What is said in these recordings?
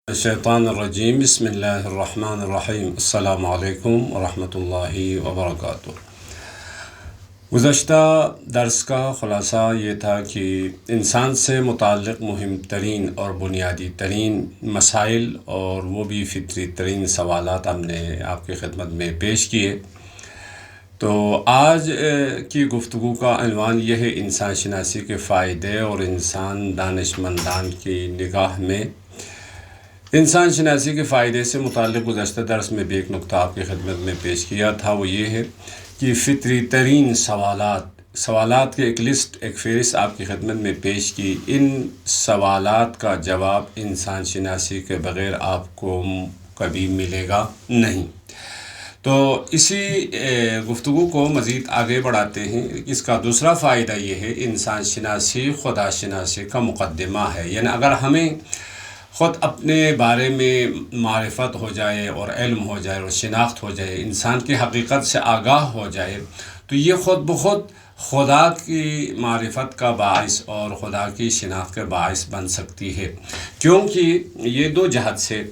الشیطان الرجیم بسم اللہ الرحمن الرحیم السلام علیکم ورحمۃ اللہ وبرکاتہ۔ گزشتہ درس کا خلاصہ یہ تھا کہ انسان سے متعلق مہم ترین اور بنیادی ترین مسائل اور وہ بھی فطری ترین سوالات ہم نے آپ کی خدمت میں پیش کیے۔ تو آج کی گفتگو کا عنوان یہ ہے انسان شناسی کے فائدے اور انسان دانشمندان کی نگاہ میں انسان شناسی کے فائدے سے متعلق گزشتہ درس میں بھی ایک نقطہ آپ کی خدمت میں پیش کیا تھا، وہ یہ ہے کہ فطری ترین سوالات کی ایک لسٹ، ایک فہرست آپ کی خدمت میں پیش کی۔ ان سوالات کا جواب انسان شناسی کے بغیر آپ کو کبھی ملے گا نہیں۔ تو اسی گفتگو کو مزید آگے بڑھاتے ہیں۔ اس کا دوسرا فائدہ یہ ہے انسان شناسی خدا شناسی کا مقدمہ ہے، یعنی اگر ہمیں خود اپنے بارے میں معرفت ہو جائے اور علم ہو جائے اور شناخت ہو جائے، انسان کی حقیقت سے آگاہ ہو جائے، تو یہ خود بخود خدا کی معرفت کا باعث اور خدا کی شناخت کا باعث بن سکتی ہے، کیونکہ یہ دو جہت سے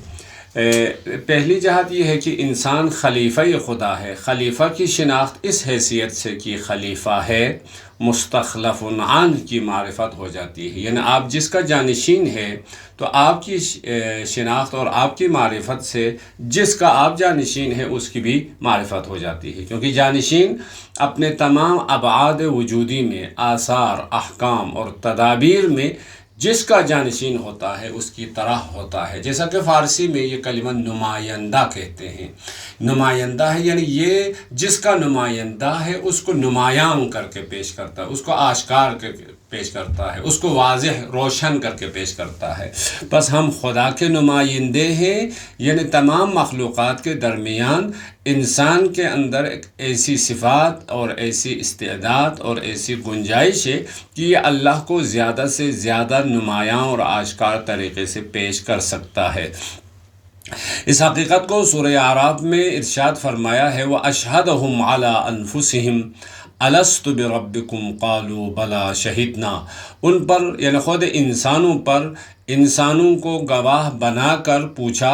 پہلی جہت یہ ہے کہ انسان خلیفہ خدا ہے۔ خلیفہ کی شناخت اس حیثیت سے کہ خلیفہ ہے، مستخلف عنہ کی معرفت ہو جاتی ہے، یعنی آپ جس کا جانشین ہے تو آپ کی شناخت اور آپ کی معرفت سے جس کا آپ جانشین ہے اس کی بھی معرفت ہو جاتی ہے، کیونکہ جانشین اپنے تمام ابعاد وجودی میں، آثار، احکام اور تدابیر میں جس کا جانشین ہوتا ہے اس کی طرح ہوتا ہے۔ جیسا کہ فارسی میں یہ کلمہ نمائندہ کہتے ہیں، نمائندہ ہے یعنی یہ جس کا نمائندہ ہے اس کو نمایاں کر کے پیش کرتا ہے، اس کو آشکار کر کے پیش کرتا ہے، اس کو واضح روشن کر کے پیش کرتا ہے۔ بس ہم خدا کے نمائندے ہیں، یعنی تمام مخلوقات کے درمیان انسان کے اندر ایک ایسی صفات اور ایسی استعداد اور ایسی گنجائش ہے کہ یہ اللہ کو زیادہ سے زیادہ نمایاں اور آشکار طریقے سے پیش کر سکتا ہے۔ اس حقیقت کو سورہ اعراف میں ارشاد فرمایا ہے وَأَشْهَدَهُمْ عَلَىٰ أَنفُسِهِمْ الست بربکم قالوا بلا شہدنا، ان پر یعنی خود انسانوں پر، انسانوں کو گواہ بنا کر پوچھا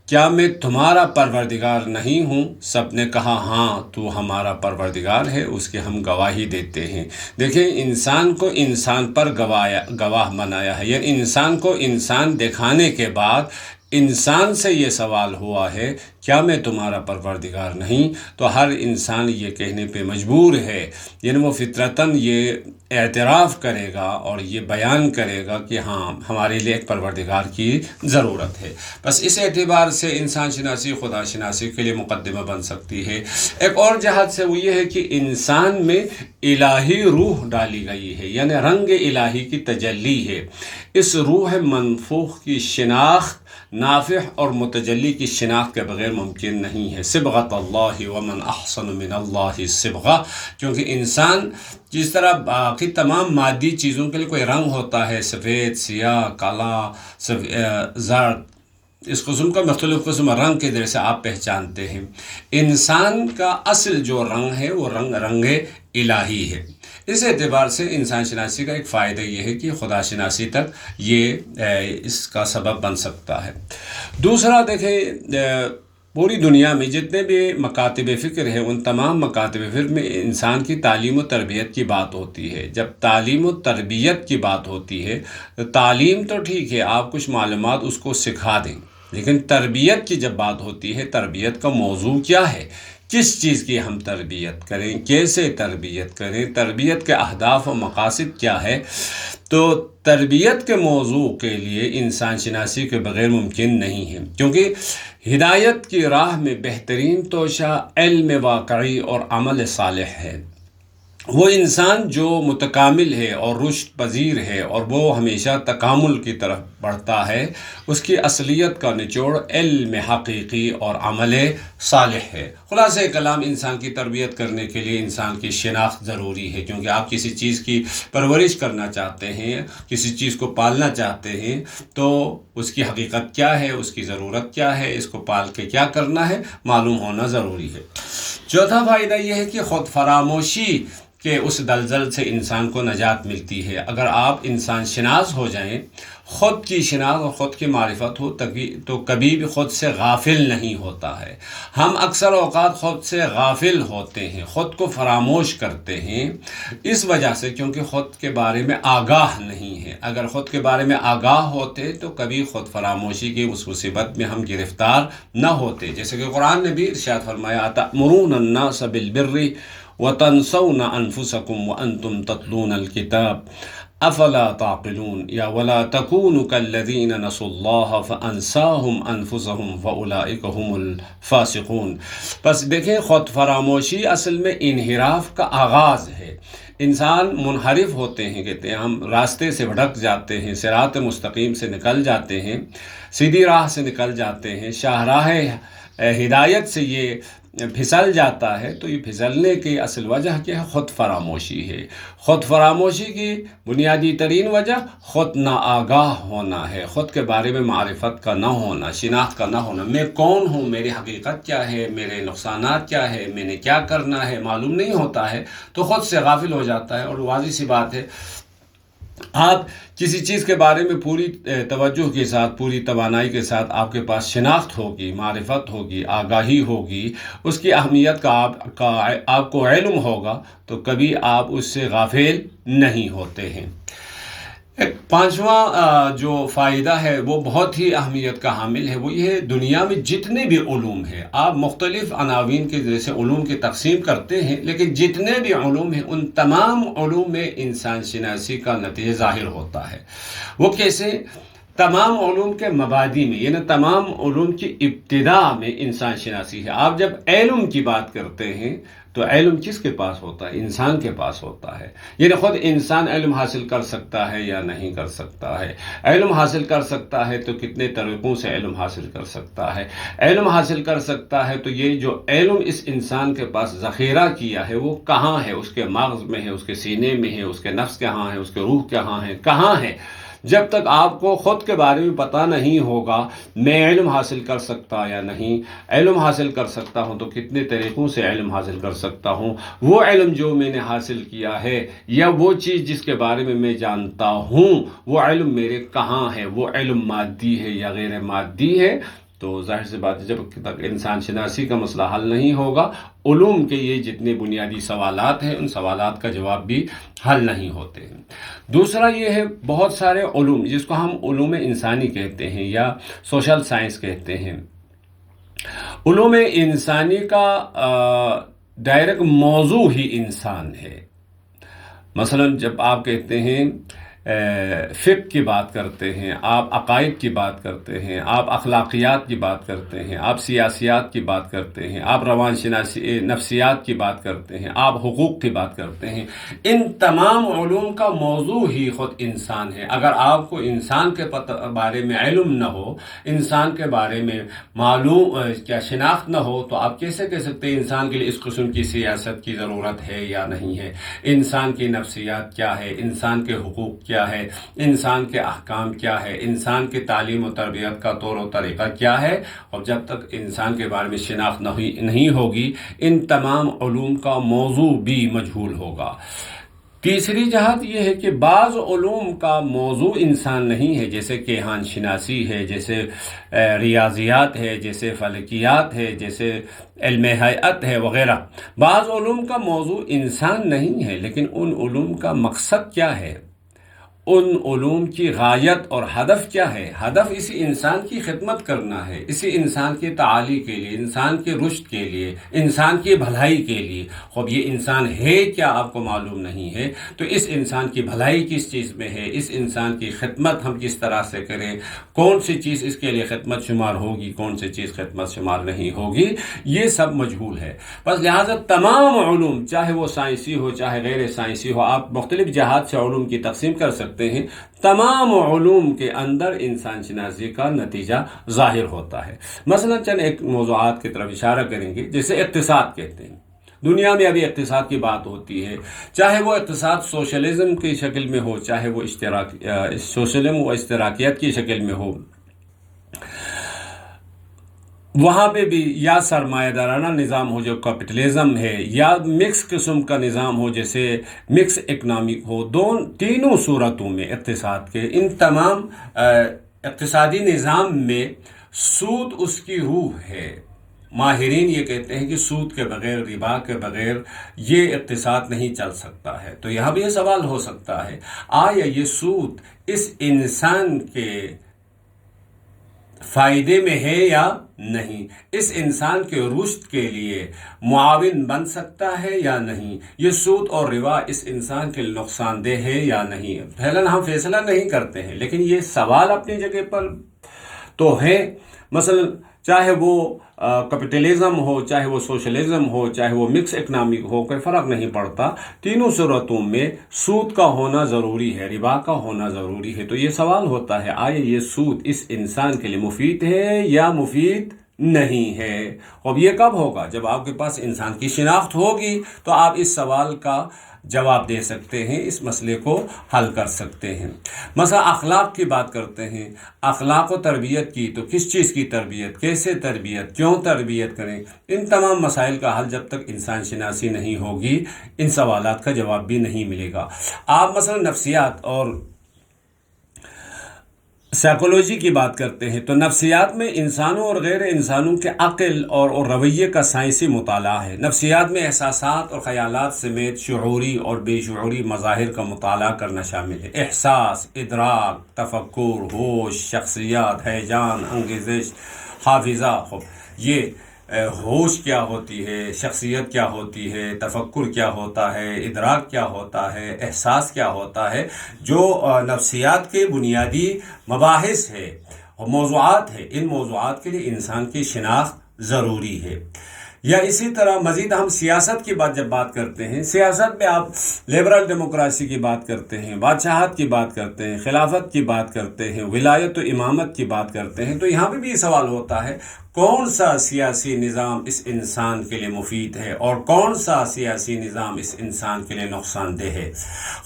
کیا میں تمہارا پروردگار نہیں ہوں؟ سب نے کہا ہاں تو ہمارا پروردگار ہے، اس کی ہم گواہی دیتے ہیں۔ دیکھیں انسان کو انسان پر گواہ بنایا ہے، یعنی انسان کو انسان دکھانے کے بعد انسان سے یہ سوال ہوا ہے کیا میں تمہارا پروردگار نہیں؟ تو ہر انسان یہ کہنے پہ مجبور ہے، یعنی وہ فطرتاً یہ اعتراف کرے گا اور یہ بیان کرے گا کہ ہاں ہمارے لیے ایک پروردگار کی ضرورت ہے۔ بس اس اعتبار سے انسان شناسی خدا شناسی کے لیے مقدمہ بن سکتی ہے۔ ایک اور جہت سے وہ یہ ہے کہ انسان میں الہی روح ڈالی گئی ہے، یعنی رنگ الہی کی تجلی ہے۔ اس روح منفوخ کی شناخت نافع اور متجلی کی شناخت کے بغیر ممکن نہیں ہے۔ صبغۃ اللہ ومن احسن من اللہ صبغہ، کیونکہ انسان جس طرح باقی تمام مادی چیزوں کے لیے کوئی رنگ ہوتا ہے، سفید، سیاہ، کالا، زرد، اس قسم کا مختلف قسم رنگ کے ذریعے سے آپ پہچانتے ہیں، انسان کا اصل جو رنگ ہے وہ رنگ الہی ہے۔ اس اعتبار سے انسان شناسی کا ایک فائدہ یہ ہے کہ خدا شناسی تک یہ اس کا سبب بن سکتا ہے۔ دوسرا دیکھیں پوری دنیا میں جتنے بھی مکاتب فکر ہیں ان تمام مکاتب فکر میں انسان کی تعلیم و تربیت کی بات ہوتی ہے۔ جب تعلیم و تربیت کی بات ہوتی ہے تو تعلیم تو ٹھیک ہے، آپ کچھ معلومات اس کو سکھا دیں، لیکن تربیت کی جب بات ہوتی ہے، تربیت کا موضوع کیا ہے، کس چیز کی ہم تربیت کریں، کیسے تربیت کریں، تربیت کے اہداف و مقاصد کیا ہے، تو تربیت کے موضوع کے لیے انسان شناسی کے بغیر ممکن نہیں ہے، کیونکہ ہدایت کی راہ میں بہترین توشہ علم واقعی اور عمل صالح ہے۔ وہ انسان جو متکامل ہے اور رشد پذیر ہے اور وہ ہمیشہ تکامل کی طرف بڑھتا ہے، اس کی اصلیت کا نچوڑ علم حقیقی اور عمل صالح ہے۔ خلاصہ کلام انسان کی تربیت کرنے کے لیے انسان کی شناخت ضروری ہے، کیونکہ آپ کسی چیز کی پرورش کرنا چاہتے ہیں، کسی چیز کو پالنا چاہتے ہیں تو اس کی حقیقت کیا ہے، اس کی ضرورت کیا ہے، اس کو پال کے کیا کرنا ہے معلوم ہونا ضروری ہے۔ چوتھا فائدہ یہ ہے کہ خود فراموشی کہ اس دلدل سے انسان کو نجات ملتی ہے۔ اگر آپ انسان شناس ہو جائیں، خود کی شناس اور خود کی معرفت ہو تو کبھی بھی خود سے غافل نہیں ہوتا ہے۔ ہم اکثر اوقات خود سے غافل ہوتے ہیں، خود کو فراموش کرتے ہیں، اس وجہ سے کیونکہ خود کے بارے میں آگاہ نہیں ہے۔ اگر خود کے بارے میں آگاہ ہوتے تو کبھی خود فراموشی کی اس مصیبت میں ہم گرفتار نہ ہوتے۔ جیسے کہ قرآن نے بھی ارشاد فرمایا أَتَأْمُرُونَ النَّاسَ بِالْبِرِّ وَتَنْسَوْنَ أَنفُسَكُمْ وَأَنْتُمْ تَتْلُونَ الْكِتَابَ افلا تعقلون یا ولا تکونوا كالذین نسوا اللہ فانساہم انفسہم فاولئک هم الفاسقون۔ پس دیکھیں، خود فراموشی اصل میں انحراف کا آغاز ہے۔ انسان منحرف ہوتے ہیں، کہتے ہیں ہم راستے سے بھٹک جاتے ہیں، صراط مستقیم سے نکل جاتے ہیں، سیدھی راہ سے نکل جاتے ہیں، شاہراہ ہدایت سے یہ پھسل جاتا ہے۔ تو یہ پھسلنے کی اصل وجہ کیا ہے؟ خود فراموشی ہے۔ خود فراموشی کی بنیادی ترین وجہ خود ناآگاہ ہونا ہے، خود کے بارے میں معرفت کا نہ ہونا، شناخت کا نہ ہونا۔ میں کون ہوں، میری حقیقت کیا ہے، میرے نقصانات کیا ہے، میں نے کیا کرنا ہے، معلوم نہیں ہوتا ہے تو خود سے غافل ہو جاتا ہے۔ اور واضح سی بات ہے، آپ کسی چیز کے بارے میں پوری توجہ کے ساتھ، پوری توانائی کے ساتھ آپ کے پاس شناخت ہوگی، معرفت ہوگی، آگاہی ہوگی، اس کی اہمیت کا آپ کو علم ہوگا تو کبھی آپ اس سے غافل نہیں ہوتے ہیں۔ پانچواں جو فائدہ ہے وہ بہت ہی اہمیت کا حامل ہے، وہ یہ ہے دنیا میں جتنے بھی علوم ہیں، آپ مختلف عناوین کے جیسے علوم کی تقسیم کرتے ہیں، لیکن جتنے بھی علوم ہیں ان تمام علوم میں انسان شناسی کا نتیجہ ظاہر ہوتا ہے۔ وہ کیسے؟ تمام علوم کے مبادی میں، یعنی تمام علوم کی ابتدا میں انسان شناسی ہے۔ آپ جب علم کی بات کرتے ہیں تو علم کس کے پاس ہوتا ہے؟ انسان کے پاس ہوتا ہے۔ یعنی خود انسان علم حاصل کر سکتا ہے یا نہیں کر سکتا ہے؟ علم حاصل کر سکتا ہے تو کتنے طریقوں سے علم حاصل کر سکتا ہے؟ علم حاصل کر سکتا ہے تو یہ جو علم اس انسان کے پاس ذخیرہ کیا ہے وہ کہاں ہے؟ اس کے مغز میں ہے، اس کے سینے میں ہے، اس کے نفس کہاں ہے، اس کے روح کہاں ہے، کہاں ہے؟ جب تک آپ کو خود کے بارے میں پتہ نہیں ہوگا میں علم حاصل کر سکتا یا نہیں، علم حاصل کر سکتا ہوں تو کتنے طریقوں سے علم حاصل کر سکتا ہوں، وہ علم جو میں نے حاصل کیا ہے یا وہ چیز جس کے بارے میں میں جانتا ہوں وہ علم میرے کہاں ہے، وہ علم مادی ہے یا غیر مادی ہے، تو ظاہر سی بات ہے جب تک انسان شناسی کا مسئلہ حل نہیں ہوگا، علوم کے یہ جتنے بنیادی سوالات ہیں ان سوالات کا جواب بھی حل نہیں ہوتے ہیں۔ دوسرا یہ ہے بہت سارے علوم جس کو ہم علوم انسانی کہتے ہیں یا سوشل سائنس کہتے ہیں۔ علوم انسانی کا ڈائریکٹ موضوع ہی انسان ہے۔ مثلا جب آپ کہتے ہیں فقہ کی بات کرتے ہیں، آپ عقائد کی بات کرتے ہیں، آپ اخلاقیات کی بات کرتے ہیں، آپ سیاسیات کی بات کرتے ہیں، آپ روان شناسی نفسیات کی بات کرتے ہیں، آپ حقوق کی بات کرتے ہیں، ان تمام علوم کا موضوع ہی خود انسان ہے۔ اگر آپ کو انسان کے بارے میں علم نہ ہو، انسان کے بارے میں معلوم کیا شناخت نہ ہو تو آپ کیسے کہہ سکتے ہیں انسان کے لیے اس قسم کی سیاست کی ضرورت ہے یا نہیں ہے، انسان کی نفسیات کیا ہے، انسان کے حقوق کیا ہے، انسان کے احکام کیا ہے، انسان کی تعلیم و تربیت کا طور و طریقہ کیا ہے۔ اور جب تک انسان کے بارے میں شناخت نہیں ہوگی ان تمام علوم کا موضوع بھی مجہول ہوگا۔ تیسری جہت یہ ہے کہ بعض علوم کا موضوع انسان نہیں ہے، جیسے کیہان شناسی ہے، جیسے ریاضیات ہے، جیسے فلکیات ہے، جیسے علم ہیئت ہے وغیرہ۔ بعض علوم کا موضوع انسان نہیں ہے، لیکن ان علوم کا مقصد کیا ہے، ان علوم کی غایت اور ہدف کیا ہے؟ ہدف اسی انسان کی خدمت کرنا ہے، اسی انسان کی تعالی کے لیے، انسان کے رشد کے لیے، انسان کی بھلائی کے لیے۔ خب یہ انسان ہے کیا آپ کو معلوم نہیں ہے تو اس انسان کی بھلائی کس چیز میں ہے، اس انسان کی خدمت ہم کس طرح سے کریں، کون سی چیز اس کے لیے خدمت شمار ہوگی، کون سی چیز خدمت شمار نہیں ہوگی، یہ سب مجہول ہے۔ بس لہٰذا تمام علوم چاہے وہ سائنسی ہو چاہے غیر سائنسی ہو، آپ مختلف جہات سے علوم کی تقسیم کر سکتے ہیں، تمام علوم کے اندر انسان شناسی کا نتیجہ ظاہر ہوتا ہے۔ مثلا چند ایک موضوعات کی طرف اشارہ کریں گے، جیسے اقتصاد کہتے ہیں۔ دنیا میں ابھی اقتصاد کی بات ہوتی ہے، چاہے وہ اقتصاد سوشلزم کی شکل میں ہو، چاہے وہ سوشلزم و اشتراکیت کی شکل میں ہو۔ وہاں پہ بھی یا سرمایہ دارانہ نظام ہو جو کیپٹلزم ہے، یا مکس قسم کا نظام ہو جیسے مکس اکنامک ہو، تینوں صورتوں میں اقتصاد کے ان تمام اقتصادی نظام میں سود اس کی روح ہے۔ ماہرین یہ کہتے ہیں کہ سود کے بغیر، ربا کے بغیر یہ اقتصاد نہیں چل سکتا ہے۔ تو یہاں بھی یہ سوال ہو سکتا ہے، آیا یہ سود اس انسان کے فائدے میں ہے یا نہیں؟ اس انسان کے رشد کے لیے معاون بن سکتا ہے یا نہیں؟ یہ سود اور ربا اس انسان کے نقصان دہ ہے یا نہیں؟ پہلا ہم فیصلہ نہیں کرتے ہیں، لیکن یہ سوال اپنی جگہ پر تو ہے۔ مثلا چاہے وہ کیپٹلزم ہو، چاہے وہ سوشلزم ہو، چاہے وہ مکس اکنامک ہو، کوئی فرق نہیں پڑتا، تینوں صورتوں میں سود کا ہونا ضروری ہے، ربا کا ہونا ضروری ہے۔ تو یہ سوال ہوتا ہے، آیا یہ سود اس انسان کے لیے مفید ہے یا مفید نہیں ہے؟ اب یہ کب ہوگا؟ جب آپ کے پاس انسان کی شناخت ہوگی تو آپ اس سوال کا جواب دے سکتے ہیں، اس مسئلے کو حل کر سکتے ہیں۔ مثلا اخلاق کی بات کرتے ہیں، اخلاق و تربیت کی، تو کس چیز کی تربیت، کیسے تربیت، کیوں تربیت کریں؟ ان تمام مسائل کا حل جب تک انسان شناسی نہیں ہوگی، ان سوالات کا جواب بھی نہیں ملے گا۔ آپ مثلا نفسیات اور سائیکولوجی کی بات کرتے ہیں، تو نفسیات میں انسانوں اور غیر انسانوں کے عقل اور رویے کا سائنسی مطالعہ ہے۔ نفسیات میں احساسات اور خیالات سمیت شعوری اور بے شعوری مظاہر کا مطالعہ کرنا شامل ہے۔ احساس، ادراک، تفکر، ہوش، شخصیت، ہیجان، انگیزش، حافظہ، یہ ہوش کیا ہوتی ہے، شخصیت کیا ہوتی ہے، تفکر کیا ہوتا ہے، ادراک کیا ہوتا ہے، احساس کیا ہوتا ہے، جو نفسیات کے بنیادی مباحث ہے اور موضوعات ہے، ان موضوعات کے لیے انسان کی شناخت ضروری ہے۔ یا اسی طرح مزید ہم سیاست کی جب بات کرتے ہیں، سیاست میں آپ لبرل ڈیموکریسی کی بات کرتے ہیں، بادشاہت کی بات کرتے ہیں، خلافت کی بات کرتے ہیں، ولایت و امامت کی بات کرتے ہیں، تو یہاں پہ بھی یہ سوال ہوتا ہے کون سا سیاسی نظام اس انسان کے لیے مفید ہے اور کون سا سیاسی نظام اس انسان کے لیے نقصان دہ ہے۔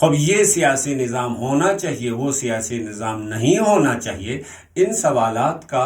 اب یہ سیاسی نظام ہونا چاہیے، وہ سیاسی نظام نہیں ہونا چاہیے، ان سوالات کا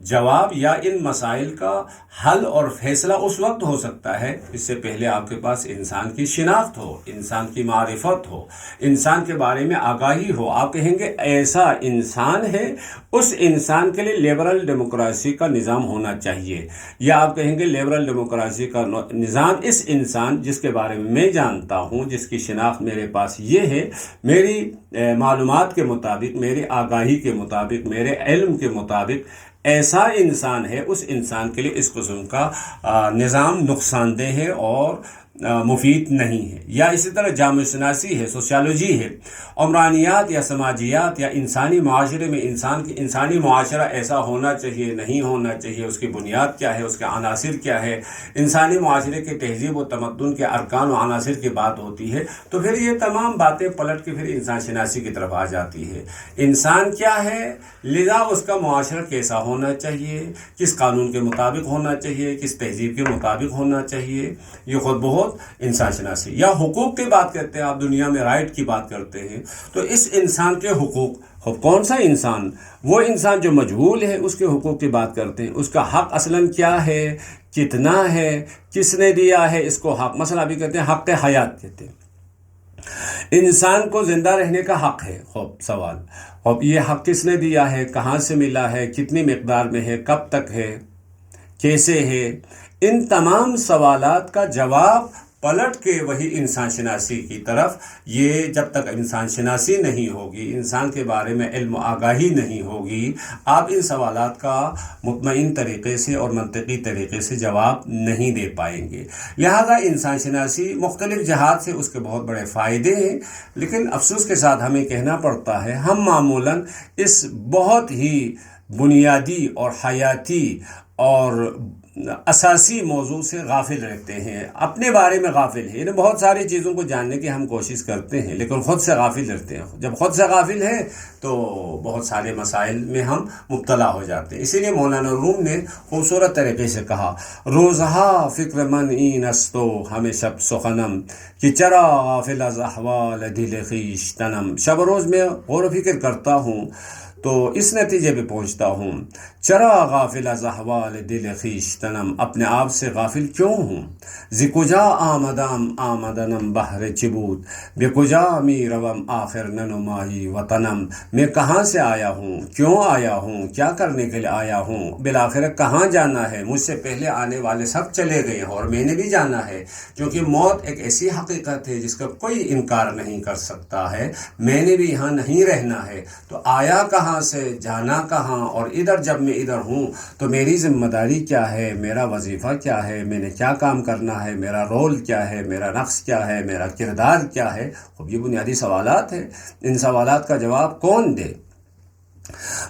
جواب یا ان مسائل کا حل اور فیصلہ اس وقت ہو سکتا ہے اس سے پہلے آپ کے پاس انسان کی شناخت ہو، انسان کی معرفت ہو، انسان کے بارے میں آگاہی ہو۔ آپ کہیں گے ایسا انسان ہے، اس انسان کے لیے لبرل ڈیموکریسی کا نظام ہونا چاہیے، یا آپ کہیں گے لبرل ڈیموکریسی کا نظام اس انسان جس کے بارے میں میں جانتا ہوں، جس کی شناخت میرے پاس یہ ہے، میری معلومات کے مطابق، میری آگاہی کے مطابق، میرے علم کے مطابق ایسا انسان ہے، اس انسان کے لیے اس قسم کا نظام نقصان دہ ہے اور مفید نہیں ہے۔ یا اسی طرح جامعہ شناسی ہے، سوشیالوجی ہے، عمرانیات یا سماجیات یا انسانی معاشرے میں انسانی معاشرہ ایسا ہونا چاہیے، نہیں ہونا چاہیے، اس کی بنیاد کیا ہے، اس کے عناصر کیا ہے، انسانی معاشرے کے تہذیب و تمدن کے ارکان و عناصر کی بات ہوتی ہے، تو پھر یہ تمام باتیں پلٹ کے پھر انسان شناسی کی طرف آ جاتی ہے۔ انسان کیا ہے، لذا اس کا معاشرہ کیسا ہونا چاہیے، کس قانون کے مطابق ہونا چاہیے، کس تہذیب کے مطابق ہونا چاہیے، یہ خود بہت انسان شناسی۔ یا حقوق کی بات کرتے ہیں، آپ دنیا میں رائٹ کی بات کرتے ہیں، تو اس انسان کے حقوق، کون سا انسان؟ وہ انسان جو مجہول ہے، اس کے حقوق کی بات کرتے ہیں، اس کا حق اصلاً کیا ہے، کتنا ہے، کس نے دیا ہے اس کو حق؟ مثلا ابھی کہتے ہیں حق حیات، کہتے ہیں انسان کو زندہ رہنے کا حق ہے۔ خوب سوال، اب یہ حق کس نے دیا ہے، کہاں سے ملا ہے، کتنی مقدار میں ہے، کب تک ہے، کیسے ہے؟ ان تمام سوالات کا جواب پلٹ کے وہی انسان شناسی کی طرف، یہ جب تک انسان شناسی نہیں ہوگی، انسان کے بارے میں علم و آگاہی نہیں ہوگی، آپ ان سوالات کا مطمئن طریقے سے اور منطقی طریقے سے جواب نہیں دے پائیں گے۔ لہذا انسان شناسی مختلف جہات سے اس کے بہت بڑے فائدے ہیں، لیکن افسوس کے ساتھ ہمیں کہنا پڑتا ہے ہم معمولاً اس بہت ہی بنیادی اور حیاتی اور اساسی موضوع سے غافل رہتے ہیں، اپنے بارے میں غافل ہیں، یعنی بہت ساری چیزوں کو جاننے کی ہم کوشش کرتے ہیں لیکن خود سے غافل رہتے ہیں۔ جب خود سے غافل ہیں تو بہت سارے مسائل میں ہم مبتلا ہو جاتے ہیں۔ اسی لیے مولانا روم نے خوبصورت طریقے سے کہا، روزہا فکر من این استو ہمیں شب سخنم کہ چرا غافل از احوال دل خویش تنم۔ شب روز میں غور و فکر کرتا ہوں تو اس نتیجے پہ پہنچتا ہوں، چرا غافل از احوال دل خویشتنم، اپنے آپ سے غافل کیوں ہوں؟ ز کجا آمدنم بہر چه بود، بے کجا می روم آخر ننمایی وطنم، میں کہاں سے آیا ہوں، کیوں آیا ہوں، کیا کرنے کے لیے آیا ہوں، بالآخر کہاں جانا ہے؟ مجھ سے پہلے آنے والے سب چلے گئے اور میں نے بھی جانا ہے، کیونکہ موت ایک ایسی حقیقت ہے جس کا کوئی انکار نہیں کر سکتا ہے۔ میں نے بھی یہاں نہیں رہنا ہے، تو آیا کہاں سے، جانا کہاں، اور ادھر جب میں ادھر ہوں تو میری ذمہ داری کیا ہے، میرا وظیفہ کیا ہے، میں نے کیا کام کرنا ہے، میرا رول کیا ہے، میرا نقش کیا ہے، میرا کردار کیا ہے۔ خب یہ بنیادی سوالات ہیں، ان سوالات کا جواب کون دے؟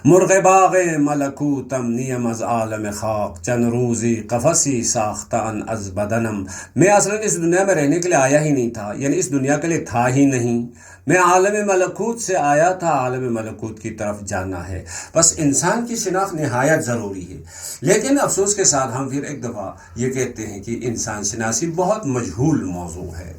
مرغ باغ ملکوتم نیم از عالم خاک، چند روزی قفسی ساختن از بدنم، میں اصلاً اس دنیا میں رہنے کے لیے آیا ہی نہیں تھا، یعنی اس دنیا کے لیے تھا ہی نہیں، میں عالم ملکوت سے آیا تھا، عالم ملکوت کی طرف جانا ہے۔ بس انسان کی شناخت نہایت ضروری ہے، لیکن افسوس کے ساتھ ہم پھر ایک دفعہ یہ کہتے ہیں کہ انسان شناسی بہت مجہول موضوع ہے۔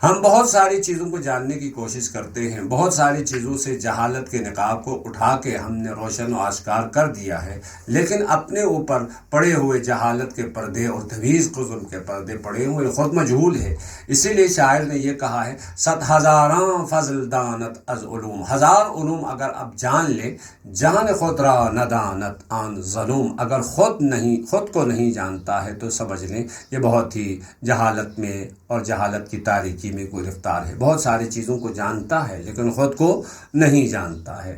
ہم بہت ساری چیزوں کو جاننے کی کوشش کرتے ہیں، بہت ساری چیزوں سے جہالت کے نقاب کو اٹھا کے ہم نے روشن و آشکار کر دیا ہے، لیکن اپنے اوپر پڑے ہوئے جہالت کے پردے اور تمیز قزم کے پردے پڑے ہوئے خود مجہول ہے۔ اسی لیے شاعر نے یہ کہا ہے، 100,000 فضل دانت از علوم، 1000 علوم اگر اب جان لے، جان خود را ندانت آن ظلوم، اگر خود کو نہیں جانتا ہے تو سمجھ لیں یہ بہت ہی جہالت میں اور جہالت کی تاریکی میں گرفتار ہے، بہت ساری چیزوں کو جانتا ہے لیکن خود کو نہیں جانتا ہے۔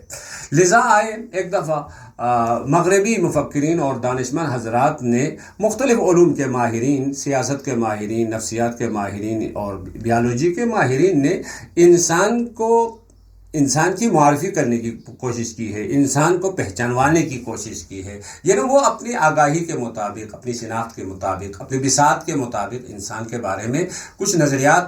لذا آئے ایک دفعہ مغربی مفکرین اور دانشمند حضرات نے مختلف علوم کے ماہرین، سیاست کے ماہرین، نفسیات کے ماہرین اور بیالوجی کے ماہرین نے انسان کی معرفی کرنے کی کوشش کی ہے، انسان کو پہچانوانے کی کوشش کی ہے، یعنی وہ اپنی آگاہی کے مطابق، اپنی شناخت کے مطابق، اپنی بساط کے مطابق انسان کے بارے میں کچھ نظریات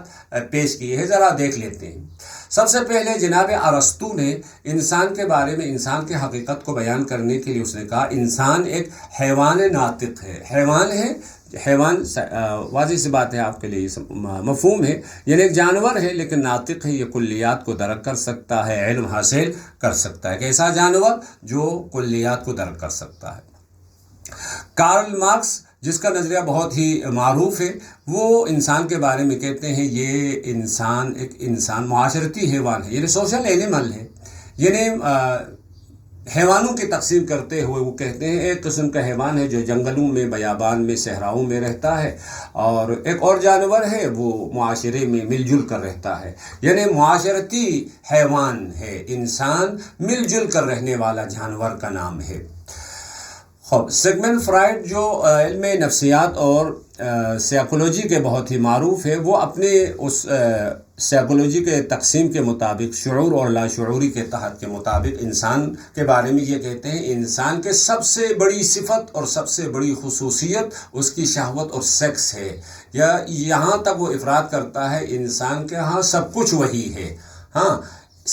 پیش کیے ہیں۔ ذرا دیکھ لیتے ہیں۔ سب سے پہلے جناب ارسطو نے انسان کے بارے میں، انسان کی حقیقت کو بیان کرنے کے لیے اس نے کہا انسان ایک حیوان ناطق ہے۔ حیوان واضح سی بات ہے، آپ کے لیے مفہوم ہے، یعنی ایک جانور ہے لیکن ناطق ہے، یہ کلیات کو درک کر سکتا ہے، علم حاصل کر سکتا ہے۔ ایک ایسا جانور جو کلیات کو درک کر سکتا ہے۔ کارل مارکس جس کا نظریہ بہت ہی معروف ہے، وہ انسان کے بارے میں کہتے ہیں یہ انسان معاشرتی حیوان ہے، یعنی سوشل اینیمل ہے، یعنی حیوانوں کی تقسیم کرتے ہوئے وہ کہتے ہیں ایک قسم کا حیوان ہے جو جنگلوں میں، بیابان میں، صحراؤں میں رہتا ہے، اور ایک اور جانور ہے وہ معاشرے میں مل جل کر رہتا ہے، یعنی معاشرتی حیوان ہے انسان، مل جل کر رہنے والا جانور کا نام ہے۔ سیگمنڈ فرائڈ جو علم نفسیات اور سائیکولوجی کے بہت ہی معروف ہے، وہ اپنے اس سائیکولوجی کے تقسیم کے مطابق، شعور اور لاشعوری کے تحت کے مطابق انسان کے بارے میں یہ کہتے ہیں انسان کے سب سے بڑی صفت اور سب سے بڑی خصوصیت اس کی شہوت اور سیکس ہے، یا یہاں تک وہ افراد کرتا ہے انسان کے ہاں سب کچھ وہی ہے۔ ہاں،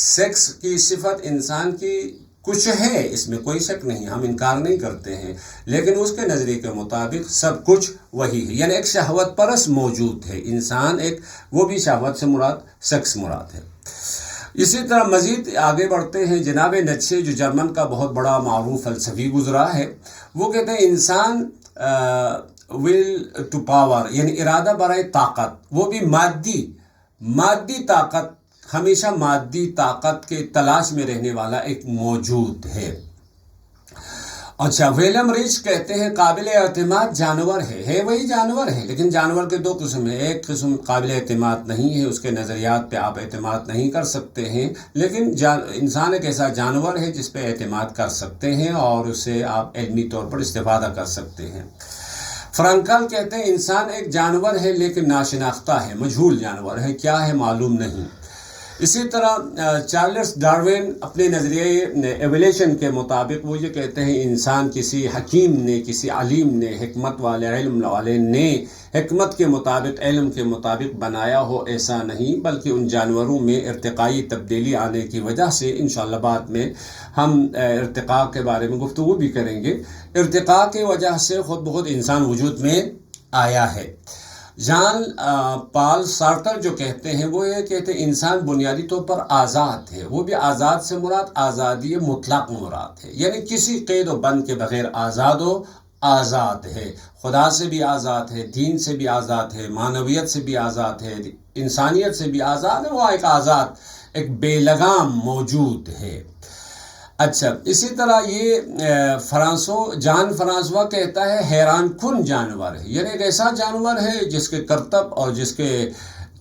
سیکس کی صفت انسان کی کچھ ہے، اس میں کوئی شک نہیں، ہم انکار نہیں کرتے ہیں، لیکن اس کے نظریے کے مطابق سب کچھ وہی ہے، یعنی ایک شہوت پرست موجود ہے انسان، ایک وہ بھی شہوت سے مراد سیکس مراد ہے۔ اسی طرح مزید آگے بڑھتے ہیں، جناب نیچے جو جرمن کا بہت بڑا معروف فلسفی گزرا ہے، وہ کہتے ہیں انسان ول ٹو پاور، یعنی ارادہ برائے طاقت، وہ بھی مادی طاقت، ہمیشہ مادی طاقت کے تلاش میں رہنے والا ایک موجود ہے۔ اچھا، ویلیم ریچ کہتے ہیں قابل اعتماد جانور ہے وہی جانور ہے، لیکن جانور کے دو قسم ہیں، ایک قسم قابل اعتماد نہیں ہے، اس کے نظریات پہ آپ اعتماد نہیں کر سکتے ہیں، لیکن انسان ایک ایسا جانور ہے جس پہ اعتماد کر سکتے ہیں اور اسے آپ علمی طور پر استفادہ کر سکتے ہیں۔ فرانکل کہتے ہیں انسان ایک جانور ہے لیکن ناشناختہ ہے، مجہول جانور ہے، کیا ہے معلوم نہیں۔ اسی طرح چارلس ڈارون اپنے نظریے ایولیشن کے مطابق وہ یہ کہتے ہیں انسان کسی حکیم نے، کسی علیم نے، حکمت والے، علم والے نے حکمت کے مطابق، علم کے مطابق بنایا ہو، ایسا نہیں، بلکہ ان جانوروں میں ارتقائی تبدیلی آنے کی وجہ سے، انشاءاللہ بعد میں ہم ارتقاء کے بارے میں گفتگو بھی کریں گے، ارتقاء کی وجہ سے خود بخود انسان وجود میں آیا ہے۔ جان پال سارٹر جو کہتے ہیں وہ یہ کہتے ہیں انسان بنیادی طور پر آزاد ہے، وہ بھی آزاد سے مراد آزادی مطلق مراد ہے، یعنی کسی قید و بند کے بغیر آزاد ہے، خدا سے بھی آزاد ہے، دین سے بھی آزاد ہے، معنویت سے بھی آزاد ہے، انسانیت سے بھی آزاد ہے، وہ ایک بے لگام موجود ہے۔ اچھا، اسی طرح یہ جان فرانسوا کہتا ہے حیران کن جانور ہے، یعنی ایک ایسا جانور ہے جس کے کرتب اور جس کے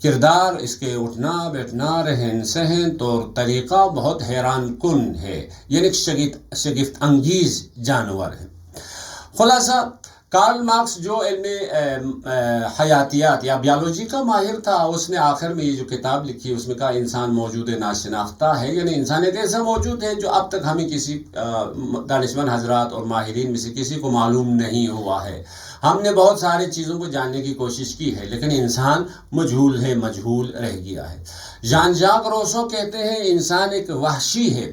کردار، اس کے اٹھنا بیٹھنا، رہن سہن طور طریقہ بہت حیران کن ہے، یعنی ایک شگفت انگیز جانور ہے۔ خلاصہ کارل مارکس جو علم حیاتیات یا بیالوجی کا ماہر تھا، اس نے آخر میں یہ جو کتاب لکھی اس میں کہا انسان موجود ناشناختہ ہے، یعنی انسان ایک ایسا موجود ہے جو اب تک ہمیں کسی دانشمند حضرات اور ماہرین میں سے کسی کو معلوم نہیں ہوا ہے۔ ہم نے بہت ساری چیزوں کو جاننے کی کوشش کی ہے، لیکن انسان مجہول رہ گیا ہے۔ ژان ژاک روسو کہتے ہیں انسان ایک وحشی ہے،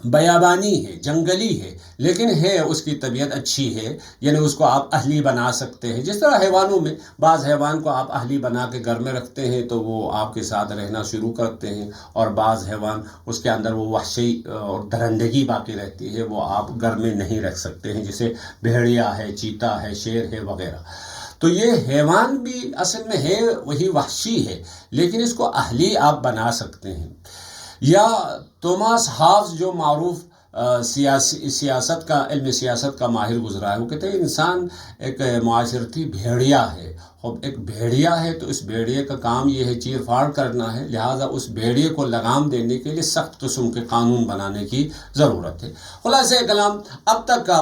بیابانی ہے، جنگلی ہے، لیکن ہے اس کی طبیعت اچھی ہے، یعنی اس کو آپ اہلی بنا سکتے ہیں۔ جس طرح حیوانوں میں بعض حیوان کو آپ اہلی بنا کے گھر میں رکھتے ہیں تو وہ آپ کے ساتھ رہنا شروع کرتے ہیں، اور بعض حیوان اس کے اندر وہ وحشی اور درندگی باقی رہتی ہے، وہ آپ گھر میں نہیں رکھ سکتے ہیں، جیسے بھیڑیا ہے، چیتا ہے، شیر ہے وغیرہ۔ تو یہ حیوان بھی اصل میں ہے وہی وحشی ہے، لیکن اس کو اہلی آپ بنا سکتے ہیں۔ یا توماس ہابس جو معروف علم سیاست کا ماہر گزرا ہے، وہ کہتے ہیں انسان ایک معاشرتی بھیڑیا ہے، اور ایک بھیڑیا ہے تو اس بھیڑیے کا کام یہ ہے چیر پھاڑ کرنا ہے، لہٰذا اس بھیڑیے کو لگام دینے کے لیے سخت قسم کے قانون بنانے کی ضرورت ہے۔ خلاصہ کلام اب تک کا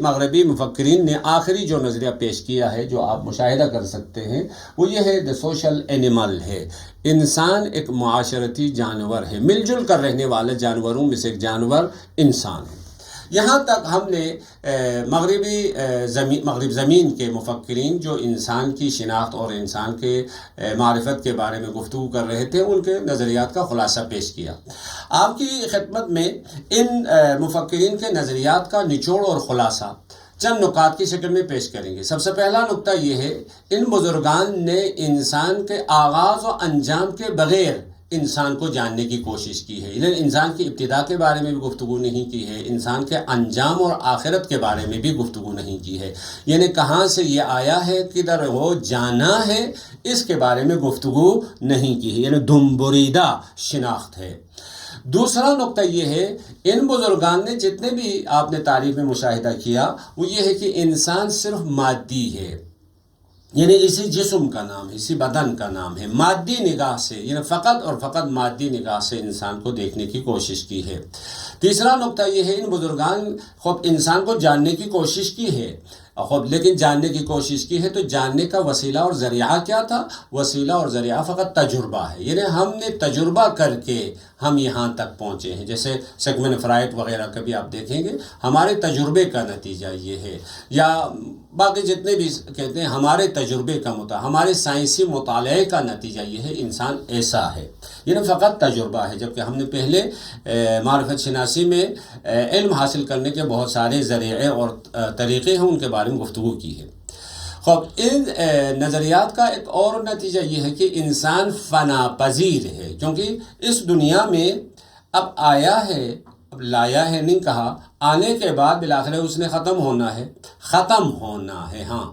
مغربی مفکرین نے آخری جو نظریہ پیش کیا ہے، جو آپ مشاہدہ کر سکتے ہیں، وہ یہ ہے سوشل اینیمل ہے، انسان ایک معاشرتی جانور ہے، مل جل کر رہنے والے جانوروں میں سے ایک جانور انسان ہے۔ یہاں تک ہم نے مغرب زمین کے مفکرین جو انسان کی شناخت اور انسان کے معرفت کے بارے میں گفتگو کر رہے تھے، ان کے نظریات کا خلاصہ پیش کیا۔ آپ کی خدمت میں ان مفکرین کے نظریات کا نچوڑ اور خلاصہ چند نکات کی شکل میں پیش کریں گے۔ سب سے پہلا نکتہ یہ ہے، ان بزرگان نے انسان کے آغاز و انجام کے بغیر انسان کو جاننے کی کوشش کی ہے، یعنی انسان کی ابتدا کے بارے میں بھی گفتگو نہیں کی ہے، انسان کے انجام اور آخرت کے بارے میں بھی گفتگو نہیں کی ہے، یعنی کہاں سے یہ آیا ہے، کدھر وہ جانا ہے، اس کے بارے میں گفتگو نہیں کی ہے، یعنی دم بریدہ شناخت ہے۔ دوسرا نقطہ یہ ہے، ان بزرگان نے جتنے بھی آپ نے تاریخ میں مشاہدہ کیا، وہ یہ ہے کہ انسان صرف مادی ہے، یعنی اسی جسم کا نام ہے، اسی بدن کا نام ہے، مادی نگاہ سے، یعنی فقط اور فقط مادی نگاہ سے انسان کو دیکھنے کی کوشش کی ہے۔ تیسرا نقطہ یہ ہے، ان بزرگان خود انسان کو جاننے کی کوشش کی ہے، لیکن جاننے کی کوشش کی ہے تو جاننے کا وسیلہ اور ذریعہ کیا تھا؟ وسیلہ اور ذریعہ فقط تجربہ ہے، یعنی ہم نے تجربہ کر کے ہم یہاں تک پہنچے ہیں۔ جیسے سیگمنڈ فرائڈ وغیرہ کبھی آپ دیکھیں گے، ہمارے تجربے کا نتیجہ یہ ہے، یا باقی جتنے بھی کہتے ہیں ہمارے تجربے کا ہمارے سائنسی مطالعے کا نتیجہ یہ ہے، انسان ایسا ہے، یعنی فقط تجربہ ہے، جبکہ ہم نے پہلے معرفت شناسی میں علم حاصل کرنے کے بہت سارے ذریعے اور طریقے ہیں، ان کے بارے میں گفتگو کی ہے۔ ان نظریات کا ایک اور نتیجہ یہ ہے کہ انسان فنا پذیر ہے، کیونکہ اس دنیا میں اب آیا ہے، اب لایا ہے نہیں کہا، آنے کے بعد بالآخر اس نے ختم ہونا ہے، ہاں،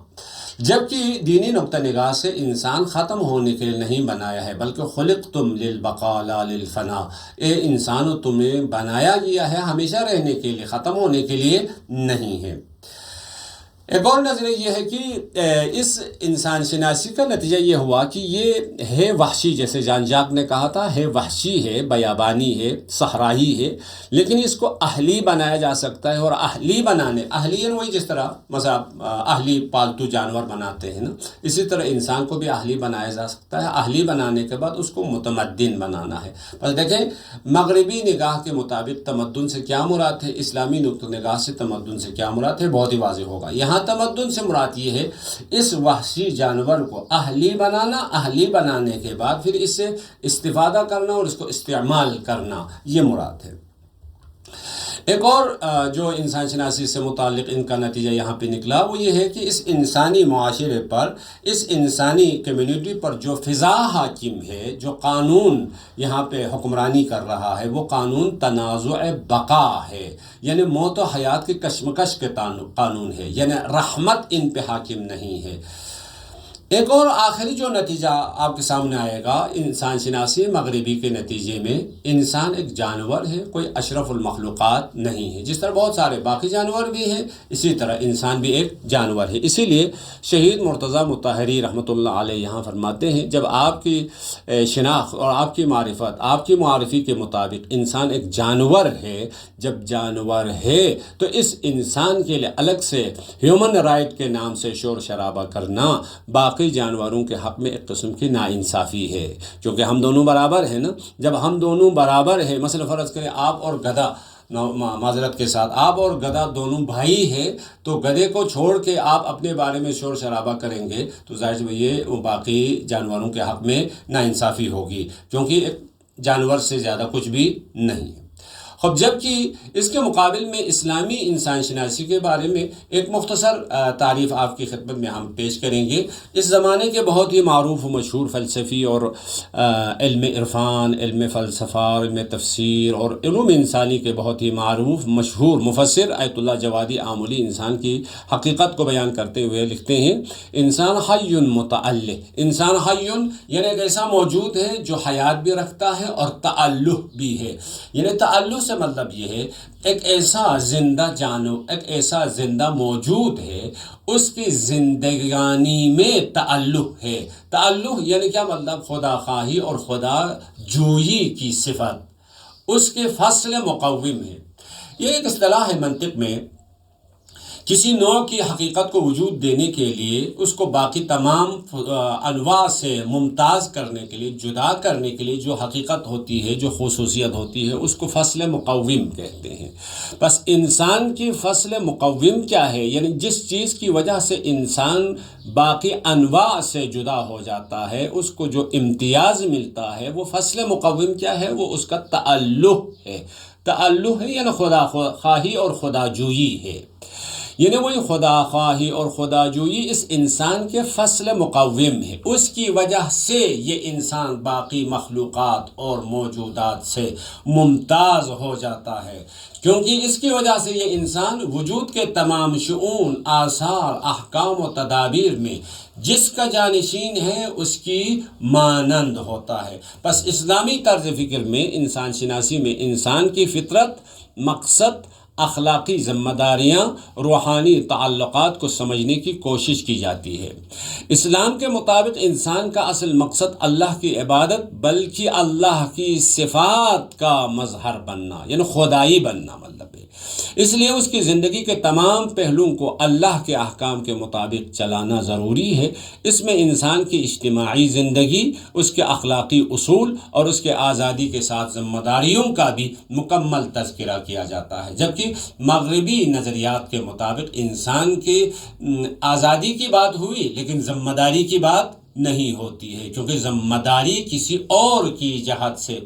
جبکہ دینی نقطہ نگاہ سے انسان ختم ہونے کے لیے نہیں بنایا ہے، بلکہ خلقتم للبقاء لا للفنا، اے انسانو تمہیں بنایا گیا ہے ہمیشہ رہنے کے لیے، ختم ہونے کے لیے نہیں ہے۔ ایک اور نظریہ یہ ہے کہ اس انسان شناسی کا نتیجہ یہ ہوا کہ یہ ہے وحشی، جیسے ژان ژاک نے کہا تھا، ہے وحشی ہے، بیابانی ہے، صحرائی ہے، لیکن اس کو اہلی بنایا جا سکتا ہے، اور اہلی وہی جس طرح مثلا اہلی پالتو جانور بناتے ہیں نا، اسی طرح انسان کو بھی اہلی بنایا جا سکتا ہے۔ اہلی بنانے کے بعد اس کو متمدن بنانا ہے۔ بس دیکھیں مغربی نگاہ کے مطابق تمدن سے کیا مراد ہے، اسلامی نقطہ نگاہ سے تمدن سے کیا مراد ہے، بہت ہی واضح ہوگا۔ یہاں تمدن سے مراد یہ ہے اس وحشی جانور کو اہلی بنانے کے بعد پھر اس سے استفادہ کرنا اور اس کو استعمال کرنا، یہ مراد ہے۔ ایک اور جو انسان شناسی سے متعلق ان کا نتیجہ یہاں پہ نکلا وہ یہ ہے کہ اس انسانی معاشرے پر، اس انسانی کمیونٹی پر جو فضا حاکم ہے، جو قانون یہاں پہ حکمرانی کر رہا ہے، وہ قانون تنازع بقا ہے، یعنی موت و حیات کی کشمکش کے قانون ہے، یعنی رحمت ان پہ حاکم نہیں ہے۔ ایک اور آخری جو نتیجہ آپ کے سامنے آئے گا انسان شناسی مغربی کے نتیجے میں، انسان ایک جانور ہے، کوئی اشرف المخلوقات نہیں ہے۔ جس طرح بہت سارے باقی جانور بھی ہیں، اسی طرح انسان بھی ایک جانور ہے۔ اسی لیے شہید مرتضیٰ مطہری رحمۃ اللہ علیہ یہاں فرماتے ہیں، جب آپ کی شناخت اور آپ کی معرفت، آپ کی معرفی کے مطابق انسان ایک جانور ہے، جب جانور ہے تو اس انسان کے لیے الگ سے ہیومن رائٹ کے نام سے شور شرابہ کرنا باقی جانوروں کے حق میں ایک قسم کی ناانصافی ہے، کیونکہ ہم دونوں برابر ہیں نا۔ جب ہم دونوں برابر ہیں، مثلا فرض کریں آپ اور گدھا، معذرت کے ساتھ آپ اور گدھا دونوں بھائی ہیں، تو گدھے کو چھوڑ کے آپ اپنے بارے میں شور شرابہ کریں گے تو ظاہر ہے یہ باقی جانوروں کے حق میں ناانصافی ہوگی، کیونکہ ایک جانور سے زیادہ کچھ بھی نہیں ہے۔ خب جبکہ اس کے مقابل میں اسلامی انسان شناسی کے بارے میں ایک مختصر تعریف آپ کی خدمت میں ہم پیش کریں گے۔ اس زمانے کے بہت ہی معروف و مشہور فلسفی اور علم عرفان، علم فلسفہ، علم تفسیر اور علوم انسانی کے بہت ہی معروف مشہور مفسر آیت اللہ جوادی آملی انسان کی حقیقت کو بیان کرتے ہوئے لکھتے ہیں، انسان حی متعلق، انسان حی یعنی ایک ایسا موجود ہے جو حیات بھی رکھتا ہے اور تعلق بھی ہے، یعنی تعلق سے مطلب یہ ہے ایک ایسا زندہ ایک ایسا زندہ موجود ہے، اس کی زندگانی میں تعلق ہے۔ تعلق یعنی کیا مطلب؟ خدا خواہی اور خدا جوئی کی صفت اس کے فصل مقوم ہے۔ یہ ایک اصطلاح ہے منطق میں، کسی نوع کی حقیقت کو وجود دینے کے لیے اس کو باقی تمام انواع سے ممتاز کرنے کے لیے، جدا کرنے کے لیے جو حقیقت ہوتی ہے، جو خصوصیت ہوتی ہے، اس کو فصل مقوم کہتے ہیں۔ بس انسان کی فصل مقوم کیا ہے؟ یعنی جس چیز کی وجہ سے انسان باقی انواع سے جدا ہو جاتا ہے، اس کو جو امتیاز ملتا ہے، وہ فصل مقوم کیا ہے؟ وہ اس کا تعلق ہے۔ تعلق ہے یعنی خدا خواہی اور خدا جوئی ہے، یعنی وہی خدا خواہی اور خدا جوئی اس انسان کے فصل مقوم ہے۔ اس کی وجہ سے یہ انسان باقی مخلوقات اور موجودات سے ممتاز ہو جاتا ہے، کیونکہ اس کی وجہ سے یہ انسان وجود کے تمام شؤون، آثار، احکام و تدابیر میں جس کا جانشین ہے اس کی مانند ہوتا ہے۔ بس اسلامی طرز فکر میں، انسان شناسی میں، انسان کی فطرت، مقصد، اخلاقی ذمہ داریاں، روحانی تعلقات کو سمجھنے کی کوشش کی جاتی ہے۔ اسلام کے مطابق انسان کا اصل مقصد اللہ کی عبادت بلکہ اللہ کی صفات کا مظہر بننا، یعنی خدائی بننا مطلب ہے۔ اس لیے اس کی زندگی کے تمام پہلوؤں کو اللہ کے احکام کے مطابق چلانا ضروری ہے۔ اس میں انسان کی اجتماعی زندگی، اس کے اخلاقی اصول اور اس کے آزادی کے ساتھ ذمہ داریوں کا بھی مکمل تذکرہ کیا جاتا ہے، جبکہ مغربی نظریات کے مطابق انسان کی آزادی کی بات ہوئی لیکن ذمہ داری کی بات نہیں ہوتی ہے، کیونکہ ذمہ داری کسی اور کی جہت سے،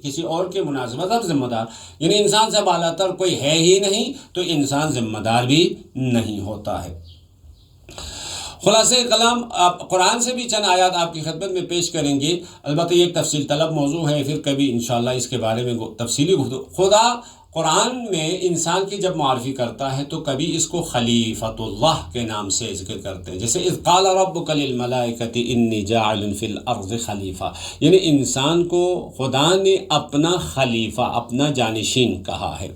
کسی اور کے مناسبت اور ذمہ دار، یعنی انسان سے بالا تر کوئی ہے ہی نہیں، تو انسان ذمہ دار بھی نہیں ہوتا ہے۔ خلاصہ کلام آپ قرآن سے بھی چند آیات آپ کی خدمت میں پیش کریں گے، البتہ یہ ایک تفصیل طلب موضوع ہے، پھر کبھی انشاءاللہ اس کے بارے میں تفصیلی گفتگو۔ خدا قرآن میں انسان کی جب معرفی کرتا ہے تو کبھی اس کو خلیفۃ اللہ کے نام سے ذکر کرتے ہیں، جیسے اذ قال ربک للملائکۃ انی جاعل فی الارض خلیفہ، یعنی انسان کو خدا نے اپنا خلیفہ، اپنا جانشین کہا ہے۔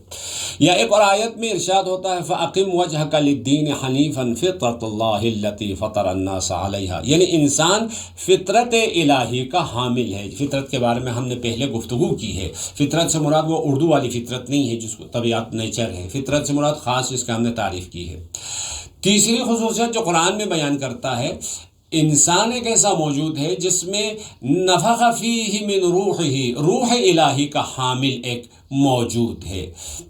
یا ایک اور آیت میں ارشاد ہوتا ہے فَأَقِمْ وَجْهَكَ لِلدِّينِ حَنِيفًا فِطْرَةَ اللَّهِ الَّتِي فَطَرَ النَّاسَ عَلَيْهَا، یعنی انسان فطرت الہی کا حامل ہے۔ فطرت کے بارے میں ہم نے پہلے گفتگو کی ہے۔ فطرت سے مراد وہ اردو والی فطرت نہیں ہے جس کو طبیعت نیچر ہے، فطرت سے مراد خاص جس کا ہم نے تعریف کی ہے۔ تیسری خصوصیت جو قرآن میں بیان کرتا ہے، انسان ایک ایسا موجود ہے جس میں نفخ فیہ من روحہ، روح الہی کا حامل ایک موجود ہے۔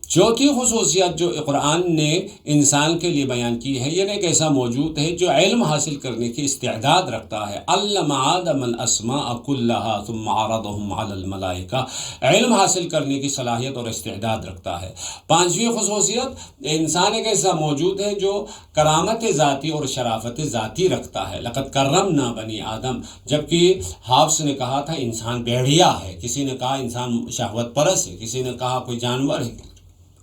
چوتھی خصوصیت جو قرآن نے انسان کے لیے بیان کی ہے، یہ ایک ایسا موجود ہے جو علم حاصل کرنے کی استعداد رکھتا ہے۔ علم آدم الاسماء کلھا ثم عرضهم علی الملائکہ، علم حاصل کرنے کی صلاحیت اور استعداد رکھتا ہے۔ پانچویں خصوصیت، انسان ایک ایسا موجود ہے جو کرامت ذاتی اور شرافت ذاتی رکھتا ہے۔ لقد کرمنا بنی آدم، جبکہ حافظ نے کہا تھا انسان بھیڑیا ہے، کسی نے کہا انسان شہوت پرست ہے، کسی نے کہا کوئی جانور ہے،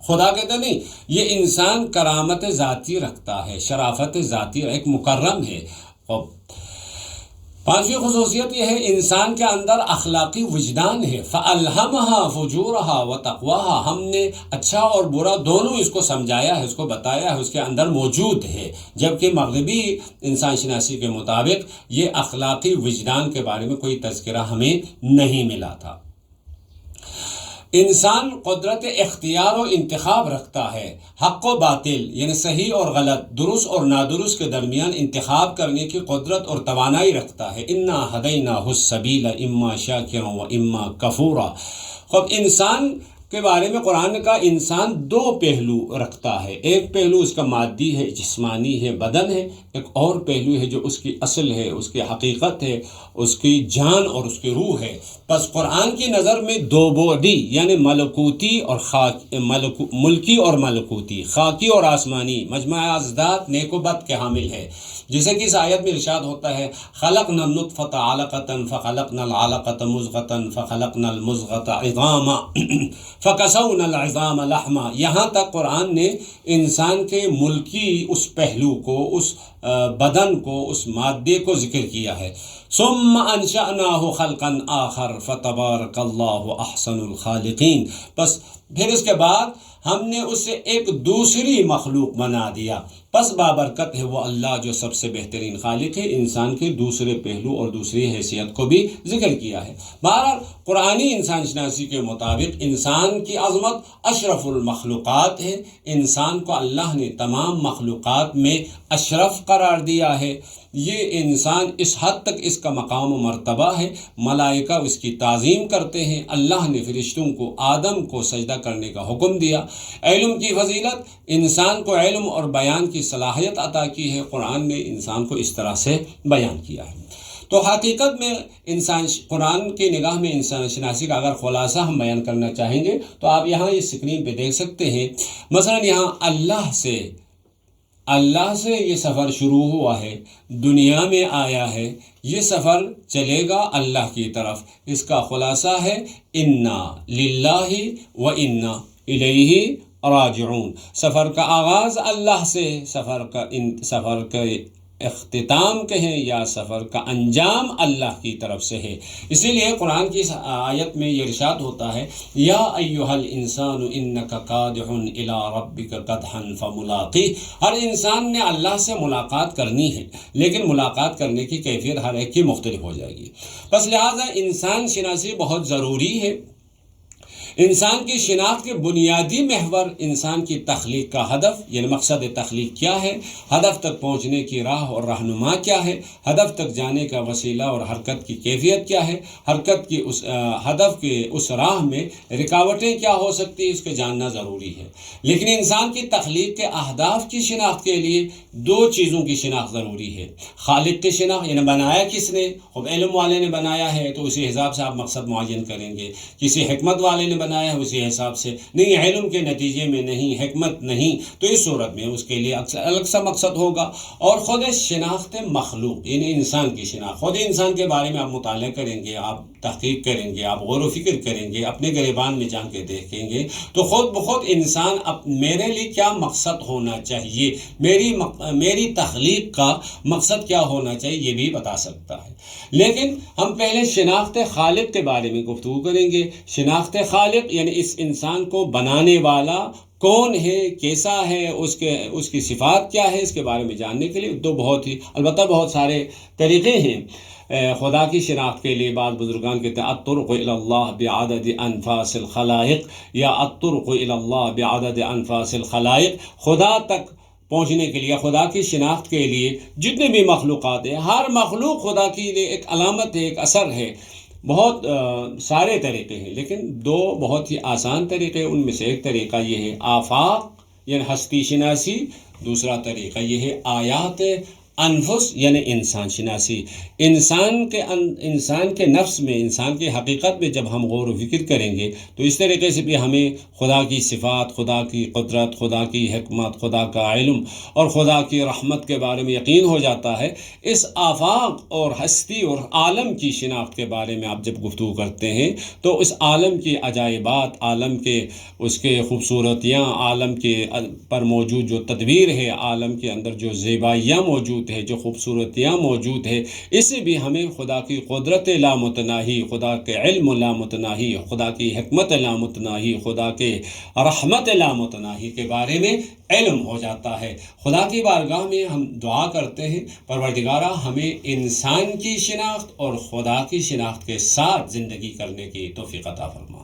خدا کہتے نہیں، یہ انسان کرامت ذاتی رکھتا ہے، شرافت ذاتی، ایک مکرم ہے۔ پانچویں خصوصیت یہ ہے، انسان کے اندر اخلاقی وجدان ہے۔ فَأَلْهَمَهَا فُجُورَهَا وَتَقْوَاهَا، ہم نے اچھا اور برا دونوں اس کو سمجھایا ہے، اس کو بتایا ہے، اس کے اندر موجود ہے۔ جبکہ مغربی انسان شناسی کے مطابق یہ اخلاقی وجدان کے بارے میں کوئی تذکرہ ہمیں نہیں ملا تھا۔ انسان قدرت اختیار و انتخاب رکھتا ہے، حق و باطل یعنی صحیح اور غلط، درست اور نادرست کے درمیان انتخاب کرنے کی قدرت اور توانائی رکھتا ہے۔ انا ہدیناہ السبیل اما شاکرا و اما کفورا۔ خب انسان کے بارے میں قرآن کا انسان دو پہلو رکھتا ہے، ایک پہلو اس کا مادی ہے، جسمانی ہے، بدن ہے، ایک اور پہلو ہے جو اس کی اصل ہے، اس کی حقیقت ہے، اس کی جان اور اس کی روح ہے۔ پس قرآن کی نظر میں دو بعدی یعنی ملکوتی اور ملکی اور ملکوتی، خاکی اور آسمانی، مجمع ازداد نیک و بد کے حامل ہے۔ جیسے کہ اس آیت میں ارشاد ہوتا ہے خلقنا النطفۃ علقۃ فخلقنا العلقۃ مضغۃ فخلقنا المضغۃ عظاما فکسونا العظام لحما۔ یہاں تک قرآن نے انسان کے ملکی اس پہلو کو، اس بدن کو، اس مادے کو ذکر کیا ہے۔ ثم انشأناہ خلقا آخر فتبارک اللہ احسن الخالقین، پس پھر اس کے بعد ہم نے اسے ایک دوسری مخلوق بنا دیا، پس بابرکت ہے وہ اللہ جو سب سے بہترین خالق ہے۔ انسان کے دوسرے پہلو اور دوسری حیثیت کو بھی ذکر کیا ہے۔ بہرحال قرآنی انسان شناسی کے مطابق انسان کی عظمت اشرف المخلوقات ہے، انسان کو اللہ نے تمام مخلوقات میں اشرف قرار دیا ہے۔ یہ انسان اس حد تک اس کا مقام و مرتبہ ہے، ملائکہ اس کی تعظیم کرتے ہیں، اللہ نے فرشتوں کو آدم کو سجدہ کرنے کا حکم دیا۔ علم کی فضیلت، انسان کو علم اور بیان کی صلاحیت عطا کی ہے، قرآن نے انسان کو اس طرح سے بیان کیا ہے۔ تو حقیقت میں قرآن کی نگاہ میں انسان شناسی کا اگر خلاصہ ہم بیان کرنا چاہیں گے تو آپ یہاں اس اسکرین پہ دیکھ سکتے ہیں، مثلا یہاں اللہ سے یہ سفر شروع ہوا ہے، دنیا میں آیا ہے، یہ سفر چلے گا اللہ کی طرف۔ اس کا خلاصہ ہے انا للہ و انا الیہ راجعون۔ سفر کا آغاز اللہ سے، سفر کا اختتام کہیں یا سفر کا انجام اللہ کی طرف سے ہے۔ اسی لیے قرآن کی آیت میں یہ ارشاد ہوتا ہے یا ایھا الانسان انک کادح الی ربک کدحا فملاقیہ۔ ہر انسان نے اللہ سے ملاقات کرنی ہے، لیکن ملاقات کرنے کی کیفیت ہر ایک کی مختلف ہو جائے گی۔ بس لہٰذا انسان شناسی بہت ضروری ہے۔ انسان کی شناخت کے بنیادی محور انسان کی تخلیق کا ہدف یعنی مقصد تخلیق کیا ہے، ہدف تک پہنچنے کی راہ اور رہنما کیا ہے، ہدف تک جانے کا وسیلہ اور حرکت کی کیفیت کیا ہے، حرکت کی ہدف کے اس راہ میں رکاوٹیں کیا ہو سکتی ہیں، اس کو جاننا ضروری ہے۔ لیکن انسان کی تخلیق کے اہداف کی شناخت کے لیے دو چیزوں کی شناخت ضروری ہے، خالق کی شناخت یعنی بنایا کس نے، خب علم والے نے بنایا ہے تو اسی حساب سے آپ مقصد معین کریں گے، کسی حکمت والے نے بنایا ہے اسی حساب سے، نہیں علم کے نتیجے میں نہیں، حکمت نہیں، تو اس صورت میں اس کے لیے الگ سا مقصد ہوگا۔ اور خود شناخت مخلوق یعنی انسان کی شناخت، خود انسان کے بارے میں آپ مطالعہ کریں گے، آپ تحقیق کریں گے، آپ غور و فکر کریں گے، اپنے گریبان میں جا کے دیکھیں گے تو خود بخود انسان میرے لیے کیا مقصد ہونا چاہیے، میری تخلیق کا مقصد کیا ہونا چاہیے یہ بھی بتا سکتا ہے۔ لیکن ہم پہلے شناخت خالق کے بارے میں گفتگو کریں گے۔ شناخت خالق یعنی اس انسان کو بنانے والا کون ہے، کیسا ہے، اس کی صفات کیا ہے، اس کے بارے میں جاننے کے لیے تو البتہ بہت سارے طریقے ہیں۔ خدا کی شناخت کے لیے بعض بزرگان کہتے ہیں الطرق الی اللہ بعدد انفاس الخلائق، یا الطرق الی اللہ بعدد انفاس الخلائق، خدا تک پہنچنے کے لیے، خدا کی شناخت کے لیے جتنے بھی مخلوقات ہیں، ہر مخلوق خدا کے لیے ایک علامت ہے، ایک اثر ہے۔ بہت سارے طریقے ہیں، لیکن دو بہت ہی آسان طریقے، ان میں سے ایک طریقہ یہ ہے آفاق یعنی ہستی شناسی، دوسرا طریقہ یہ ہے آیات انفس یعنی انسان شناسی۔ انسان کے نفس میں، انسان کی حقیقت میں جب ہم غور و فکر کریں گے تو اس طریقے سے بھی ہمیں خدا کی صفات، خدا کی قدرت، خدا کی حکمت، خدا کا علم اور خدا کی رحمت کے بارے میں یقین ہو جاتا ہے۔ اس آفاق اور ہستی اور عالم کی شناخت کے بارے میں آپ جب گفتگو کرتے ہیں تو اس عالم کی عجائبات، عالم کے اس کے خوبصورتیاں، عالم کے پر موجود جو تدبیر ہے، عالم کے اندر جو زیبائیاں موجود ہے، جو خوبصورتیاں موجود ہے، اس سے بھی ہمیں خدا کی قدرت لامتناہی، خدا کے علم لامتناہی، خدا کی حکمت لامتناہی، خدا کے رحمت لامتناہی کے بارے میں علم ہو جاتا ہے۔ خدا کی بارگاہ میں ہم دعا کرتے ہیں، پروردگارہ ہمیں انسان کی شناخت اور خدا کی شناخت کے ساتھ زندگی کرنے کی توفیق عطا فرما۔